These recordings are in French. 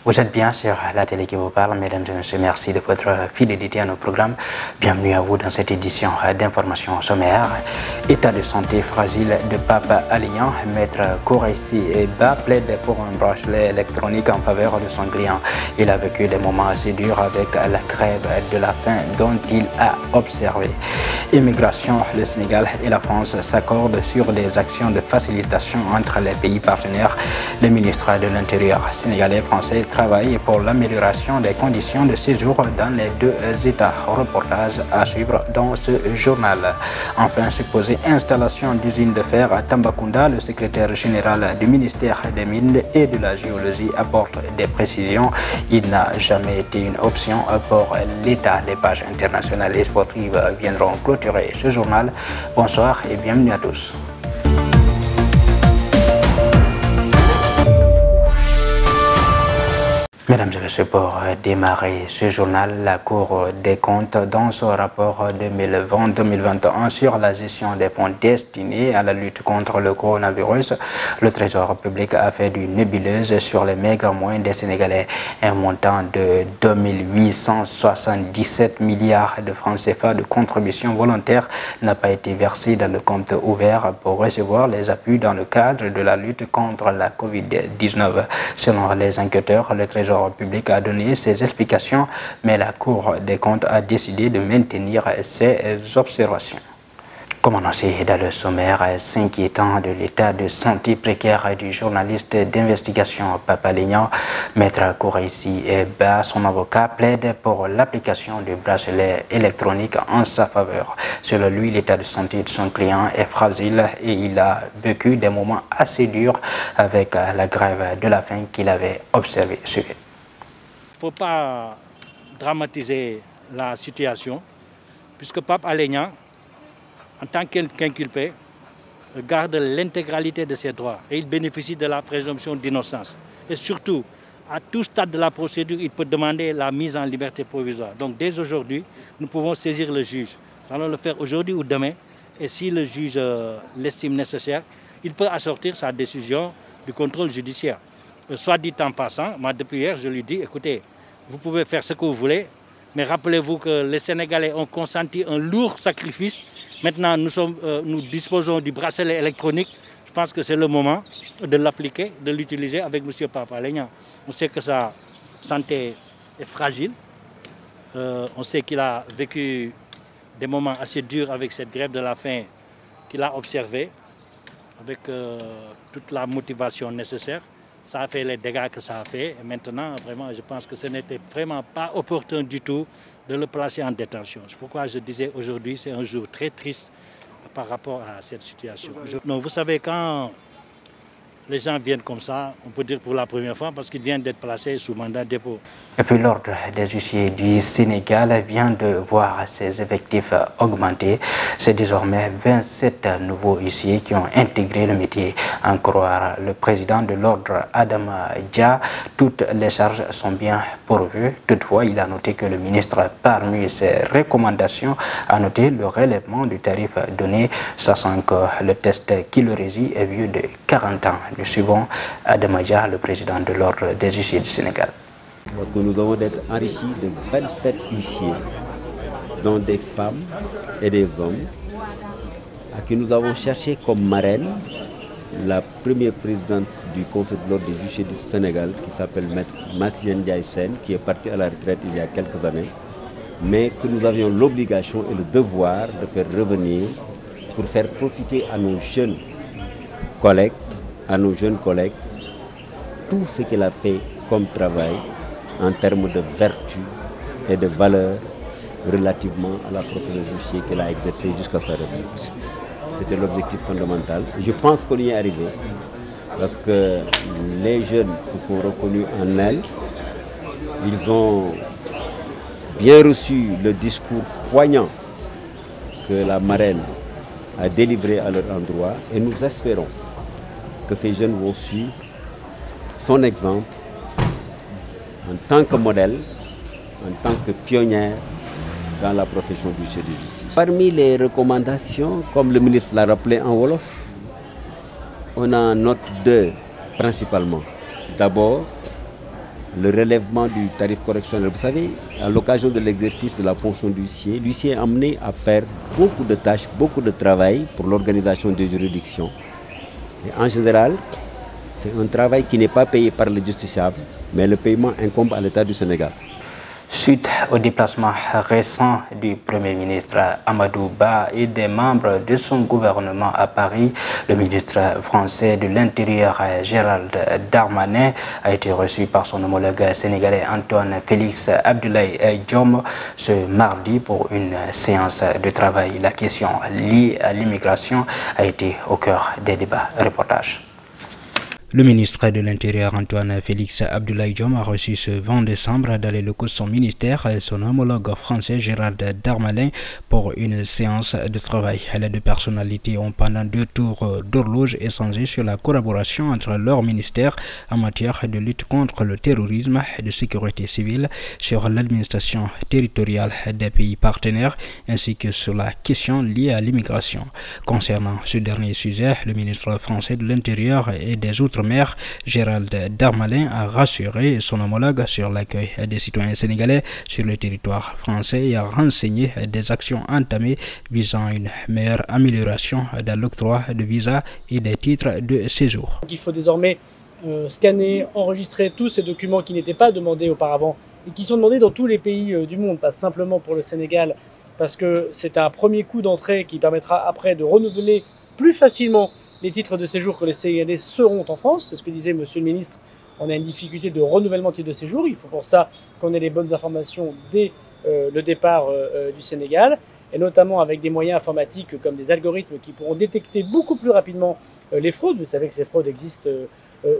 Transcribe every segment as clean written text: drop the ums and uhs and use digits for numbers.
Vous êtes bien sur la télé qui vous parle, mesdames et messieurs, merci de votre fidélité à nos programmes. Bienvenue à vous dans cette édition d'information sommaire. État de santé fragile de Pape Alé Niang, maître Khoureyssi Ba plaide pour un bracelet électronique en faveur de son client. Il a vécu des moments assez durs avec la grève de la faim dont il a observé. Immigration, le Sénégal et la France s'accordent sur des actions de facilitation entre les pays partenaires. Le ministre de l'Intérieur sénégalais et français travaille pour l'amélioration des conditions de séjour dans les deux États. Reportage à suivre dans ce journal. Enfin, supposée installation d'usine de fer à Tambacounda, le secrétaire général du ministère des Mines et de la Géologie apporte des précisions. Il n'a jamais été une option pour l'État. Les pages internationales et sportives viendront clôturer ce journal. Bonsoir et bienvenue à tous. Mesdames et messieurs, pour démarrer ce journal, la Cour des comptes, dans son rapport 2020-2021 sur la gestion des fonds destinés à la lutte contre le coronavirus, le Trésor public a fait du nébuleuse sur les méga moyens des Sénégalais. Un montant de 2877 milliards de francs CFA de contributions volontaires n'a pas été versé dans le compte ouvert pour recevoir les appuis dans le cadre de la lutte contre la Covid-19. Selon les enquêteurs, le Trésor public a donné ses explications, mais la Cour des comptes a décidé de maintenir ses observations. Comme annoncé dans le sommaire, s'inquiétant de l'état de santé précaire du journaliste d'investigation Pape Alé Niang, maître Khoureyssi Ba, son avocat, plaide pour l'application du bracelet électronique en sa faveur. Selon lui, l'état de santé de son client est fragile et il a vécu des moments assez durs avec la grève de la faim qu'il avait observée. Il ne faut pas dramatiser la situation, puisque Pape Alé Niang, en tant qu'inculpé, garde l'intégralité de ses droits et il bénéficie de la présomption d'innocence. Et surtout, à tout stade de la procédure, il peut demander la mise en liberté provisoire. Donc dès aujourd'hui, nous pouvons saisir le juge. Nous allons le faire aujourd'hui ou demain. Et si le juge l'estime nécessaire, il peut assortir sa décision du contrôle judiciaire. Soit dit en passant, moi depuis hier, je lui dis, écoutez, vous pouvez faire ce que vous voulez, mais rappelez-vous que les Sénégalais ont consenti un lourd sacrifice. Maintenant, nous disposons du bracelet électronique. Je pense que c'est le moment de l'appliquer, de l'utiliser avec M. Pape Alé Niang. On sait que sa santé est fragile. On sait qu'il a vécu des moments assez durs avec cette grève de la faim qu'il a observée, avec toute la motivation nécessaire. Ça a fait les dégâts que ça a fait. Et maintenant, vraiment, je pense que ce n'était vraiment pas opportun du tout de le placer en détention. C'est pourquoi je disais aujourd'hui, c'est un jour très triste par rapport à cette situation. Non, vous savez, quand les gens viennent comme ça, on peut dire pour la première fois, parce qu'ils viennent d'être placés sous mandat de dépôt. Et puis l'Ordre des huissiers du Sénégal vient de voir ses effectifs augmenter. C'est désormais 27 nouveaux huissiers qui ont intégré le métier. En croire le président de l'Ordre, Adama Dia, toutes les charges sont bien pourvues. Toutefois, il a noté que le ministre, parmi ses recommandations, a noté le relèvement du tarif donné, sachant que le test qui le régit est vieux de 40 ans. Nous suivons Adama Dia, le président de l'Ordre des huissiers du Sénégal. Parce que nous avons d'être enrichis de 27 huissiers, dont des femmes et des hommes, à qui nous avons cherché comme marraine la première présidente du Conseil de l'Ordre des huissiers du Sénégal, qui s'appelle Massienne Ndiaye Sène, qui est partie à la retraite il y a quelques années, mais que nous avions l'obligation et le devoir de faire revenir pour faire profiter à nos jeunes collègues, tout ce qu'elle a fait comme travail en termes de vertu et de valeur relativement à la profession de huissier qu'elle a exercée jusqu'à sa retraite. C'était l'objectif fondamental. Je pense qu'on y est arrivé parce que les jeunes se sont reconnus en elle. Ils ont bien reçu le discours poignant que la marraine a délivré à leur endroit et nous espérons que ces jeunes vont suivre son exemple en tant que modèle, en tant que pionnière dans la profession du huissier de justice. Parmi les recommandations, comme le ministre l'a rappelé en Wolof, on en note deux principalement. D'abord, le relèvement du tarif correctionnel. Vous savez, à l'occasion de l'exercice de la fonction d'huissier, l'huissier est amené à faire beaucoup de tâches, beaucoup de travail pour l'organisation des juridictions. Et en général, c'est un travail qui n'est pas payé par le justiciable, mais le paiement incombe à l'État du Sénégal. Suite au déplacement récent du Premier ministre Amadou Ba et des membres de son gouvernement à Paris, le ministre français de l'Intérieur Gérald Darmanin a été reçu par son homologue sénégalais Antoine Félix Abdoulaye Diome ce mardi pour une séance de travail. La question liée à l'immigration a été au cœur des débats. Reportage. Le ministre de l'Intérieur Antoine Félix Abdoulaye Diome a reçu ce 20 décembre dans les locaux de son ministère son homologue français Gérald Darmanin pour une séance de travail. Les deux personnalités ont pendant 2 tours d'horloge échangé sur la collaboration entre leurs ministères en matière de lutte contre le terrorisme et de sécurité civile, sur l'administration territoriale des pays partenaires ainsi que sur la question liée à l'immigration. Concernant ce dernier sujet, le ministre français de l'Intérieur et des Outre-mer Gérald Darmanin a rassuré son homologue sur l'accueil des citoyens sénégalais sur le territoire français et a renseigné des actions entamées visant une meilleure amélioration dans l'octroi de visas et des titres de séjour. Il faut désormais scanner, enregistrer tous ces documents qui n'étaient pas demandés auparavant et qui sont demandés dans tous les pays du monde, pas simplement pour le Sénégal, parce que c'est un premier coup d'entrée qui permettra après de renouveler plus facilement les titres de séjour que les Sénégalais seront en France. C'est ce que disait Monsieur le Ministre. On a une difficulté de renouvellement de titres de séjour. Il faut pour ça qu'on ait les bonnes informations dès le départ du Sénégal, et notamment avec des moyens informatiques comme des algorithmes qui pourront détecter beaucoup plus rapidement les fraudes. Vous savez que ces fraudes existent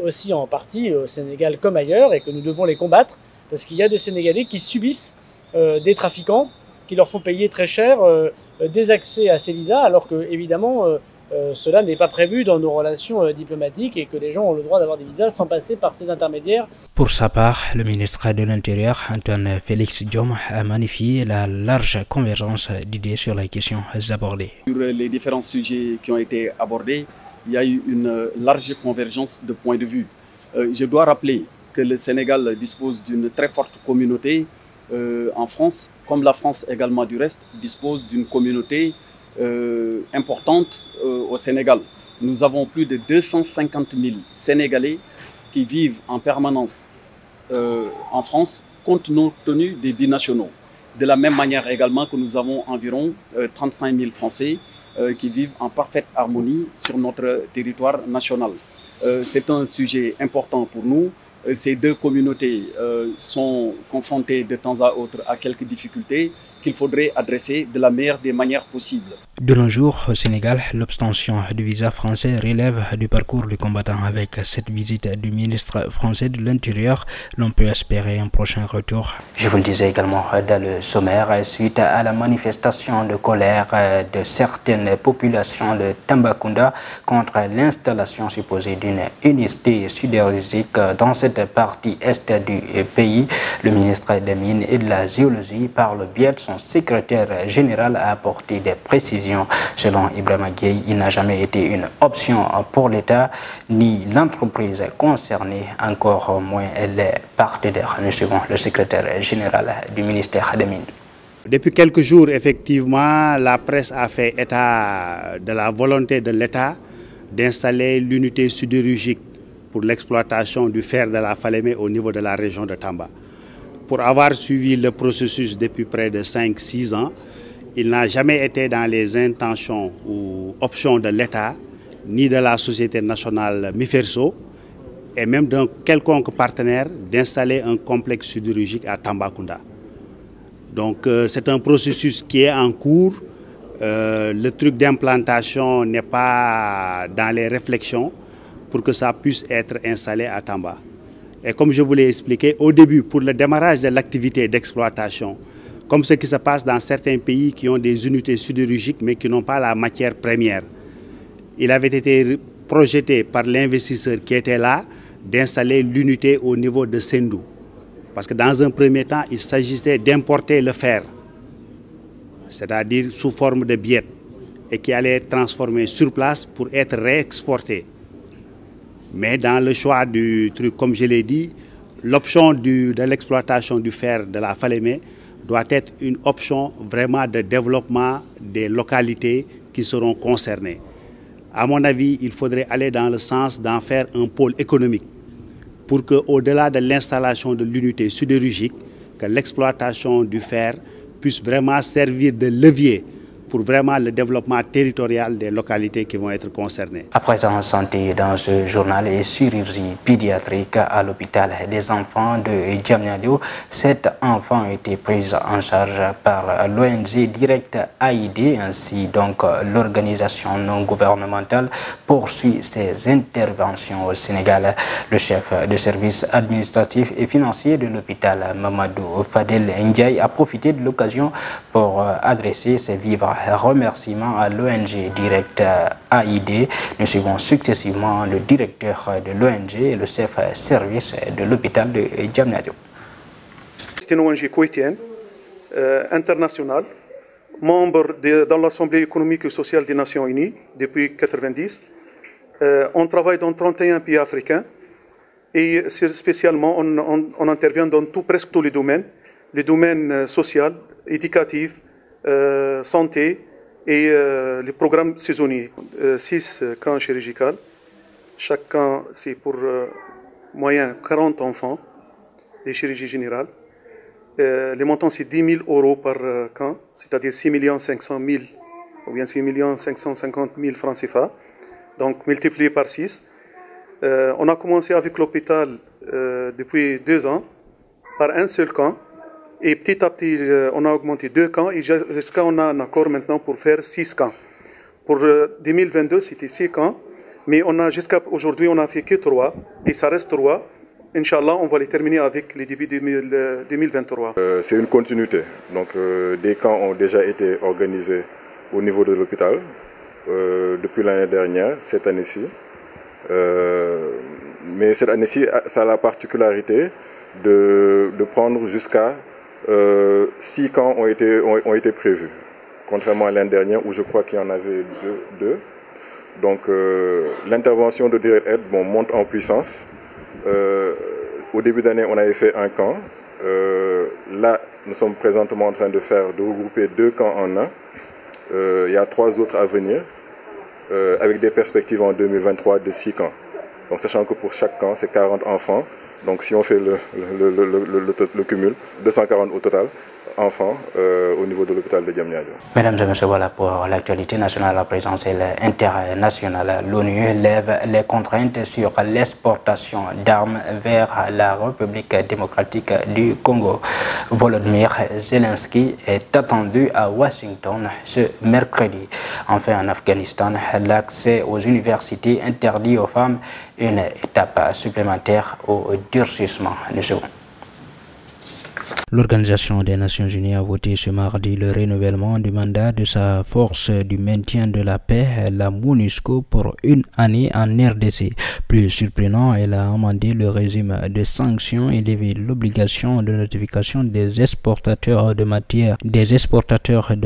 aussi en partie au Sénégal comme ailleurs et que nous devons les combattre parce qu'il y a des Sénégalais qui subissent des trafiquants qui leur font payer très cher des accès à ces visas alors que, évidemment, cela n'est pas prévu dans nos relations diplomatiques et que les gens ont le droit d'avoir des visas sans passer par ces intermédiaires. Pour sa part, le ministre de l'Intérieur, Antoine Félix Diome, a magnifié la large convergence d'idées sur les questions abordées. Sur les différents sujets qui ont été abordés, il y a eu une large convergence de points de vue. Je dois rappeler que le Sénégal dispose d'une très forte communauté en France, comme la France également du reste dispose d'une communauté importante au Sénégal. Nous avons plus de 250 000 Sénégalais qui vivent en permanence en France compte tenu des binationaux. De la même manière également que nous avons environ 35 000 Français qui vivent en parfaite harmonie sur notre territoire national. C'est un sujet important pour nous. Ces deux communautés sont confrontées de temps à autre à quelques difficultés qu'il faudrait adresser de la meilleure des manières possibles. De nos jours, au Sénégal, l'obtention du visa français relève du parcours du combattant. Avec cette visite du ministre français de l'Intérieur, l'on peut espérer un prochain retour. Je vous le disais également dans le sommaire, suite à la manifestation de colère de certaines populations de Tambacounda contre l'installation supposée d'une unité sidérurgique dans cette partie est du pays, le ministre des Mines et de la Géologie, par le biais de son secrétaire général, a apporté des précisions. Selon Ibrahima Gueye, il n'a jamais été une option pour l'État ni l'entreprise concernée, encore moins les partenaires. Nous suivons le secrétaire général du ministère des Mines. Depuis quelques jours, effectivement, la presse a fait état de la volonté de l'État d'installer l'unité sidérurgique pour l'exploitation du fer de la Falémé au niveau de la région de Tamba. Pour avoir suivi le processus depuis près de 5-6 ans, il n'a jamais été dans les intentions ou options de l'État, ni de la Société nationale Miferso, et même d'un quelconque partenaire, d'installer un complexe sidérurgique à Tambacounda. Donc c'est un processus qui est en cours. Le truc d'implantation n'est pas dans les réflexions pour que ça puisse être installé à Tamba. Et comme je vous l'ai expliqué, au début, pour le démarrage de l'activité d'exploitation, comme ce qui se passe dans certains pays qui ont des unités sidérurgiques mais qui n'ont pas la matière première, il avait été projeté par l'investisseur qui était là d'installer l'unité au niveau de Sendou. Parce que dans un premier temps, il s'agissait d'importer le fer, c'est-à-dire sous forme de billettes, et qui allait être transformé sur place pour être réexporté. Mais dans le choix du truc, comme je l'ai dit, l'option de l'exploitation du fer de la Falémé doit être une option vraiment de développement des localités qui seront concernées. À mon avis, il faudrait aller dans le sens d'en faire un pôle économique pour qu'au-delà de l'installation de l'unité sidérurgique, que l'exploitation du fer puisse vraiment servir de levier pour vraiment le développement territorial des localités qui vont être concernées. À présent, santé dans ce journal et chirurgie pédiatrique à l'hôpital des enfants de Diamniadio. 7 enfants ont été pris en charge par l'ONG Direct AID. Ainsi donc, l'organisation non gouvernementale poursuit ses interventions au Sénégal. Le chef de service administratif et financier de l'hôpital, Mamadou Fadel Ndiaye, a profité de l'occasion pour adresser ses vivants remerciements à l'ONG Direct AID. Nous suivons successivement le directeur de l'ONG et le chef service de l'hôpital de Diamniadio. C'est une ONG koweïtienne, internationale, membre dans l'Assemblée économique et sociale des Nations Unies depuis 1990. On travaille dans 31 pays africains et spécialement on intervient dans presque tous les domaines social, éducatif, santé et les programmes saisonniers. 6 camps chirurgicaux. Chaque camp, c'est pour moyen 40 enfants, des chirurgies générales. Les montants, c'est 10 000 € par camp, c'est-à-dire 6 500 000 ou bien 6 550 000 francs CFA, donc multiplié par 6. On a commencé avec l'hôpital depuis 2 ans, par un seul camp. Et petit à petit, on a augmenté 2 camps et jusqu'à on a un accord maintenant pour faire 6 camps. Pour 2022, c'était 6 camps, mais jusqu'à aujourd'hui, on n'a fait que 3 et ça reste 3. Inch'Allah, on va les terminer avec les débuts 2023. C'est une continuité. Donc, des camps ont déjà été organisés au niveau de l'hôpital depuis l'année dernière, cette année-ci. Mais cette année-ci, ça a la particularité de prendre jusqu'à 6 camps ont été prévus, contrairement à l'année dernière où je crois qu'il y en avait 2. Donc l'intervention de Direct Aid monte en puissance. Au début d'année, on avait fait un camp. Là, nous sommes présentement en train de regrouper 2 camps en un. Il y a 3 autres à venir, avec des perspectives en 2023 de 6 camps. Donc sachant que pour chaque camp, c'est 40 enfants. Donc si on fait le cumul, 240 au total enfants au niveau de l'hôpital de Diamniadio. Mesdames et messieurs, voilà pour l'actualité nationale, présidentielle internationale. L'ONU lève les contraintes sur l'exportation d'armes vers la République démocratique du Congo. Volodymyr Zelensky est attendu à Washington ce mercredi. Enfin, en Afghanistan, l'accès aux universités interdit aux femmes, une étape supplémentaire au durcissement. Nous serons. L'Organisation des Nations Unies a voté ce mardi le renouvellement du mandat de sa force du maintien de la paix, la MONUSCO, pour 1 année en RDC. Plus surprenant, elle a amendé le régime de sanctions et levé l'obligation de notification des exportateurs de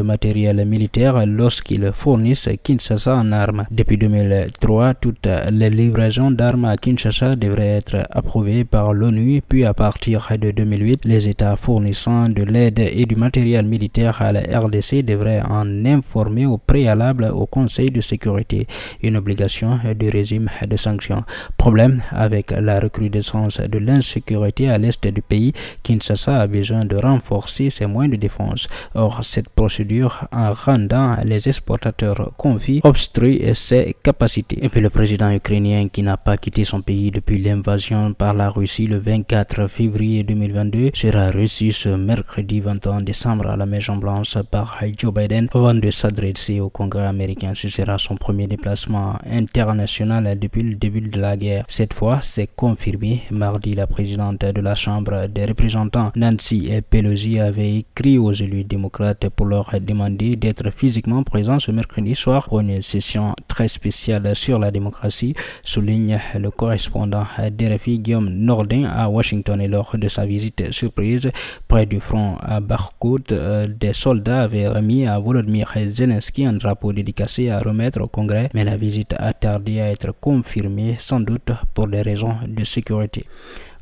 matériel militaire lorsqu'ils fournissent Kinshasa en armes. Depuis 2003, toutes les livraisons d'armes à Kinshasa devraient être approuvées par l'ONU, puis à partir de 2008, les États fournissant de l'aide et du matériel militaire à la RDC devraient en informer au préalable au Conseil de sécurité, une obligation du régime de sanctions. Problème avec la recrudescence de l'insécurité à l'est du pays, Kinshasa a besoin de renforcer ses moyens de défense. Or, cette procédure, en rendant les exportateurs confis, obstrue ses capacités. Et puis le président ukrainien, qui n'a pas quitté son pays depuis l'invasion par la Russie le 24 février 2022, sera reçu ce mercredi 21 décembre à la Maison-Blanche par Joe Biden avant de s'adresser au Congrès américain. Ce sera son premier déplacement international depuis le début de la guerre. Cette fois, c'est confirmé. Mardi, la présidente de la Chambre des représentants, Nancy Pelosi, avait écrit aux élus démocrates pour leur demander d'être physiquement présents ce mercredi soir pour une session très spéciale sur la démocratie, souligne le correspondant d'RFI Guillaume Nordin à Washington. Et lors de sa visite surprise près du front à Bakhmut, des soldats avaient remis à Volodymyr Zelensky un drapeau dédicacé à remettre au Congrès, mais la visite a tardé à être confirmée, sans doute pour des raisons de sécurité.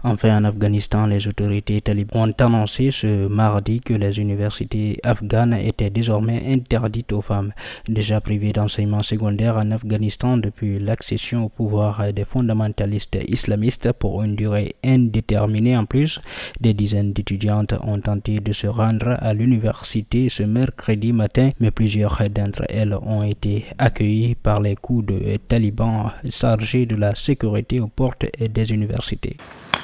Enfin, en Afghanistan, les autorités talibans ont annoncé ce mardi que les universités afghanes étaient désormais interdites aux femmes. Déjà privées d'enseignement secondaire en Afghanistan depuis l'accession au pouvoir des fondamentalistes islamistes pour une durée indéterminée. En plus, des dizaines d'étudiantes ont tenté de se rendre à l'université ce mercredi matin, mais plusieurs d'entre elles ont été accueillies par les coups de talibans chargés de la sécurité aux portes des universités.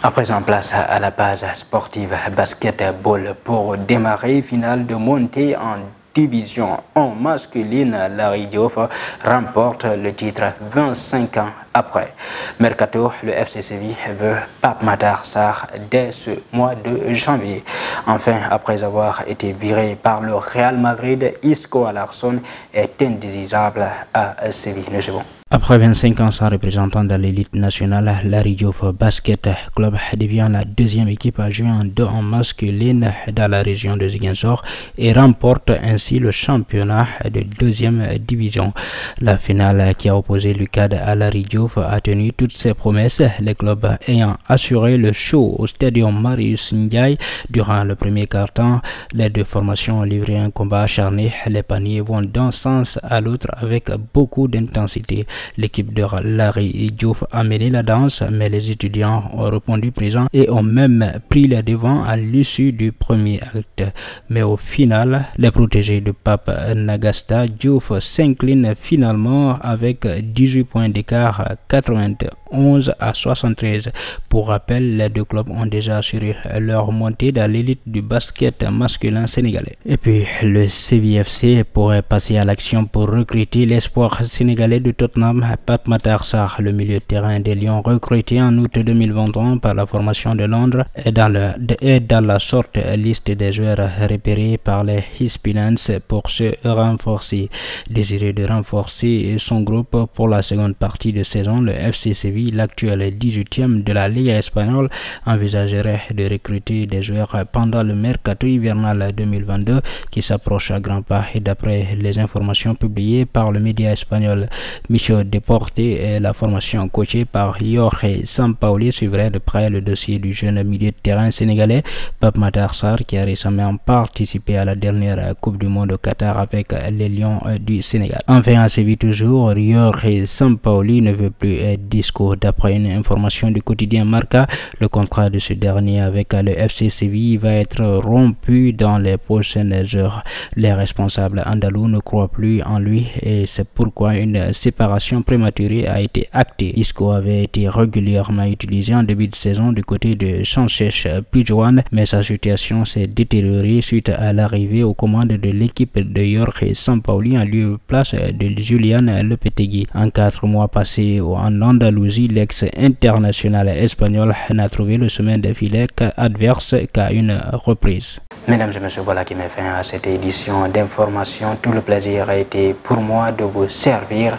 À présent, place à la base sportive basketball pour démarrer. Finale de montée en division 1 masculine. Larry Diouf remporte le titre 25 ans après. Mercato, le FC Séville veut Pape Matar Sarr dès ce mois de janvier. Enfin, après avoir été viré par le Real Madrid, Isco Larsson est indésirable à Séville. Nous bon. Après 25 ans sans représentant dans l'élite nationale, Larry Diouf Basket Club devient la deuxième équipe à jouer en masculine dans la région de Ziguinchor et remporte ainsi le championnat de deuxième division. La finale qui a opposé l'UCAD à Larry Diouf a tenu toutes ses promesses, les clubs ayant assuré le show au stadium Marius Ndiaye durant le premier quart-temps. Les deux formations ont livré un combat acharné. Les paniers vont d'un sens à l'autre avec beaucoup d'intensité. L'équipe de Larry Diouf a mené la danse, mais les étudiants ont répondu présent et ont même pris les devants à l'issue du premier acte. Mais au final, les protégés de Pape Nagasta Diouf s'inclinent finalement avec 18 points d'écart, 91 à 73. Pour rappel, les deux clubs ont déjà assuré leur montée dans l'élite du basket masculin sénégalais. Et puis, le CVFC pourrait passer à l'action pour recruter l'espoir sénégalais de Tottenham, Pape Matar Sarr, le milieu de terrain des Lions, recruté en août 2021 par la formation de Londres, est dans la sorte liste des joueurs repérés par les Hispanians pour se renforcer. Désiré de renforcer son groupe pour la seconde partie de saison, le FC Séville, l'actuel 18e de la Liga espagnole, envisagerait de recruter des joueurs pendant le mercato hivernal 2022 qui s'approche à grands pas. Et d'après les informations publiées par le média espagnol, Michel Deporte et la formation coachée par Jorge Sampaoli suivrait de près le dossier du jeune milieu de terrain sénégalais Pape Matar Sarr, qui a récemment participé à la dernière Coupe du Monde au Qatar avec les Lions du Sénégal. Enfin, à Séville toujours, Jorge Sampaoli ne veut plus être disco. D'après une information du quotidien Marca, le contrat de ce dernier avec le FC Séville va être rompu dans les prochaines heures. Les responsables andalous ne croient plus en lui et c'est pourquoi une séparation prématurée a été actée. Isco avait été régulièrement utilisé en début de saison du côté de Sanchez Pizjuan, mais sa situation s'est détériorée suite à l'arrivée aux commandes de l'équipe de Jorge Sampaoli en lieu place de Julian Lopetegui. En 4 mois passés en Andalousie, l'ex-international espagnol n'a trouvé le sommet des filets adverse qu'à une reprise. Mesdames et messieurs, voilà qui met fin à cette édition d'information. Tout le plaisir a été pour moi de vous servir.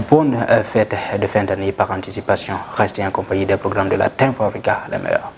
Bonne fête de fin d'année par anticipation. Restez en compagnie des programmes de la Time for Africa, les meilleurs.